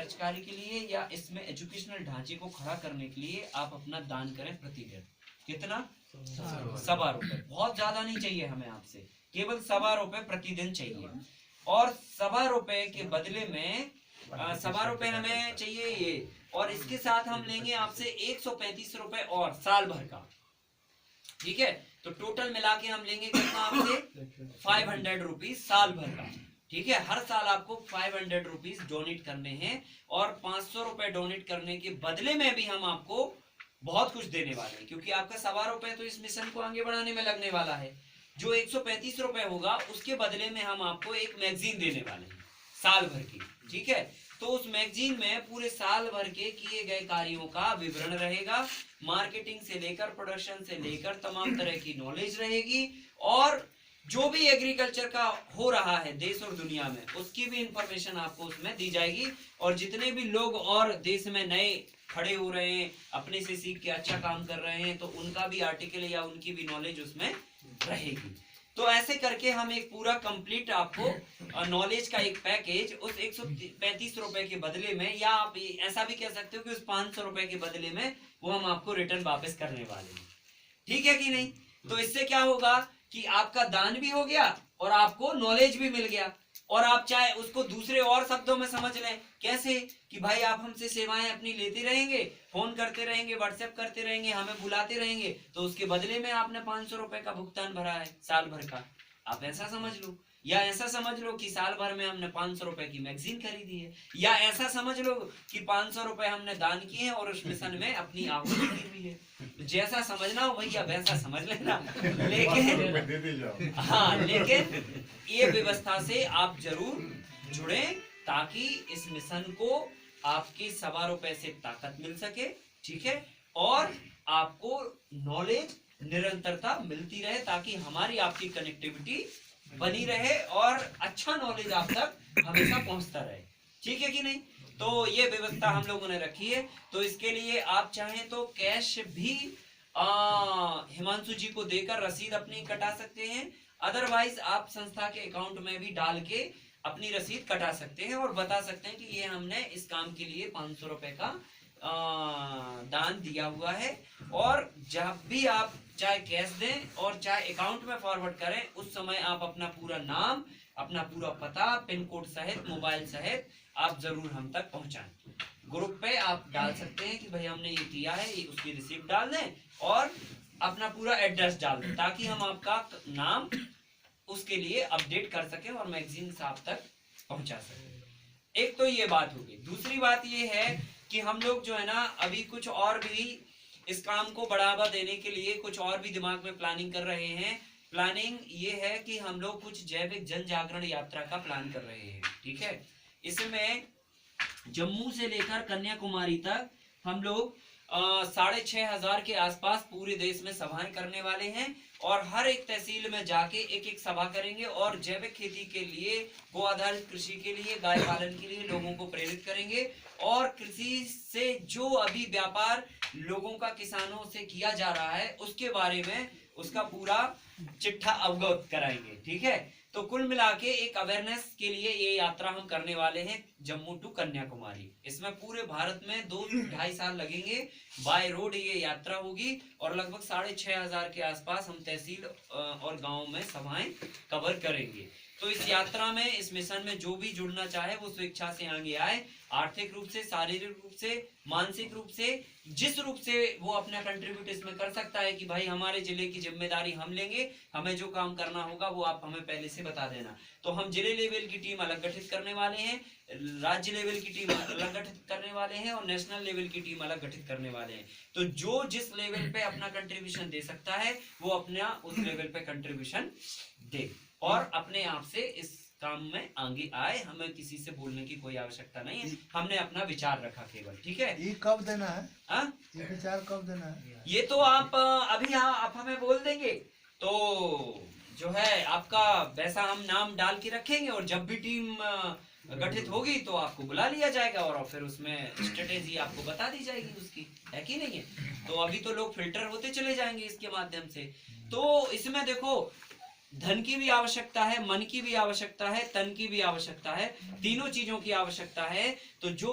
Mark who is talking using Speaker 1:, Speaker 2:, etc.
Speaker 1: Research कार्य के लिए या इसमें एजुकेशनल ढांचे को खड़ा करने के लिए आप अपना दान करें प्रतिदिन। कितना? ₹1.25। बहुत ज्यादा नहीं चाहिए हमें आपसे, केवल ₹1.25 प्रतिदिन चाहिए। और ₹1.25 के बदले में ₹1.25 हमें चाहिए ये, और इसके साथ हम लेंगे आपसे ₹135 और साल भर का। ठीक है, तो टोटल मिला के हम लेंगे कितना आपसे? ₹500 साल भर का। ठीक है, हर साल आपको ₹500 डोनेट करने हैं, और ₹500 डोनेट करने के बदले में भी हम आपको बहुत कुछ देने वाले हैं, क्योंकि आपका ₹1.25 तो इस मिशन को आगे बढ़ाने में लगने वाला है। जो ₹135 होगा उसके बदले में हम आपको एक मैगजीन देने वाले हैं साल भर की। ठीक है, तो उस मैगजीन में पूरे साल भर के किए गए कार्यों का विवरण रहेगा, मार्केटिंग से लेकर प्रोडक्शन से लेकर तमाम तरह की नॉलेज रहेगी, और जो भी एग्रीकल्चर का हो रहा है देश और दुनिया में उसकी भी इंफॉर्मेशन आपको उसमें दी जाएगी। और जितने भी लोग और देश में नए खड़े हो रहे हैं, अपने से सीख के अच्छा काम कर रहे हैं, तो उनका भी आर्टिकल या उनकी भी नॉलेज उसमें रहेगी। तो ऐसे करके हम एक पूरा कंप्लीट आपको नॉलेज का एक पैकेज उस ₹135 के बदले में, या आप ऐसा भी कह सकते हो कि उस ₹500 के बदले में वो हम आपको रिटर्न वापस करने वाले हैं। ठीक है कि नहीं? तो इससे क्या होगा कि आपका दान भी हो गया और आपको नॉलेज भी मिल गया, और आप चाहे उसको दूसरे और शब्दों में समझ लें। कैसे? कि भाई आप हमसे सेवाएं अपनी लेते रहेंगे, फोन करते रहेंगे, व्हाट्सएप करते रहेंगे, हमें बुलाते रहेंगे, तो उसके बदले में आपने ₹500 का भुगतान भरा है साल भर का। आप ऐसा समझ लो, या ऐसा समझ लो कि साल भर में हमने ₹500 की मैगजीन खरीदी है, या ऐसा समझ लो कि ₹500 हमने दान किए हैं और उस मिशन में अपनी आहुति दी हुई है। जैसा समझना हो भैया वैसा समझ लेना, लेकिन हाँ, लेकिन ये व्यवस्था से आप जरूर जुड़े, ताकि इस मिशन को आपके ₹1.25 से ताकत मिल सके। ठीक है, और आपको नॉलेज निरंतरता मिलती रहे, ताकि हमारी आपकी कनेक्टिविटी बनी रहे और अच्छा नॉलेज आप तक हमेशा पहुंचता रहे। ठीक है कि नहीं? तो ये व्यवस्था हम लोगों ने रखी है। तो इसके लिए आप चाहें तो कैश भी हिमांशु जी को देकर रसीद अपनी कटा सकते हैं, अदरवाइज आप संस्था के अकाउंट में भी डाल के अपनी रसीद कटा सकते हैं और बता सकते हैं कि ये हमने इस काम के लिए ₹500 का दान दिया हुआ है। और जब भी आप चाहे कैश दें और चाहे अकाउंट में फॉरवर्ड करें, उस समय आप अपना पूरा नाम, अपना पूरा पता, पिन कोड सहित, मोबाइल सहित आप जरूर हम तक पहुंचाएं। ग्रुप पे आप डाल सकते हैं कि भाई हमने ये किया है, ये उसकी रिसिप्ट डाल दें और अपना पूरा एड्रेस डाल दें, ताकि हम आपका नाम उसके लिए अपडेट कर सकें और मैगजीन आप तक पहुंचा सकें। एक तो ये बात होगी। दूसरी बात ये है कि हम लोग जो है ना, अभी कुछ और भी इस काम को बढ़ावा देने के लिए कुछ और भी दिमाग में प्लानिंग कर रहे हैं। प्लानिंग ये है कि हम लोग कुछ जैविक जन जागरण यात्रा का प्लान कर रहे हैं। ठीक है, इसमें जम्मू से लेकर कन्याकुमारी तक हम लोग 6,500 के आसपास पूरे देश में सभाएं करने वाले हैं, और हर एक तहसील में जाके एक एक सभा करेंगे, और जैविक खेती के लिए, गो आधारित कृषि के लिए, गाय पालन के लिए लोगों को प्रेरित करेंगे, और कृषि से जो अभी व्यापार लोगों का किसानों से किया जा रहा है उसके बारे में उसका पूरा चिट्ठा अवगत कराएंगे। ठीक है, तो कुल मिला के एक अवेयरनेस के लिए ये यात्रा हम करने वाले हैं, जम्मू टू कन्याकुमारी। इसमें पूरे भारत में 2-2.5 साल लगेंगे, बाय रोड ये यात्रा होगी, और लगभग 6,500 के आसपास हम तहसील और गांव में सभाएं कवर करेंगे। तो इस यात्रा में, इस मिशन में जो भी जुड़ना चाहे वो स्वेच्छा से आगे आए, आर्थिक रूप से, शारीरिक रूप से, मानसिक रूप से, जिस रूप से वो अपना कंट्रीब्यूट इसमें कर सकता है कि भाई हमारे जिले की जिम्मेदारी हम लेंगे, हमें जो काम करना होगा वो आप हमें पहले से बता देना। तो हम जिले लेवल की टीम अलग गठित करने वाले हैं, राज्य लेवल की टीम अलग गठित करने वाले हैं, और नेशनल लेवल की टीम अलग गठित करने वाले हैं। तो जो जिस लेवल पे अपना कंट्रीब्यूशन दे सकता है वो अपना उस लेवल पे कंट्रीब्यूशन दे, और अपने आप से इस काम में आगे आए। हमें किसी से बोलने की कोई आवश्यकता नहीं है, हमने अपना विचार रखा केवल। ठीक है,
Speaker 2: ये कब देना है?
Speaker 1: ये
Speaker 2: विचार कब देना है?
Speaker 1: ये तो आप अभी आप हमें बोल देंगे, तो जो है आपका वैसा हम नाम डाल के रखेंगे, और जब भी टीम गठित होगी तो आपको बुला लिया जाएगा, और फिर उसमें स्ट्रेटेजी आपको बता दी जाएगी उसकी, है कि नहीं है? तो अभी तो लोग फिल्टर होते चले जाएंगे इसके माध्यम से। तो इसमें देखो, धन की भी आवश्यकता है, मन की भी आवश्यकता है, तन की भी आवश्यकता है, तीनों चीजों की आवश्यकता है। तो जो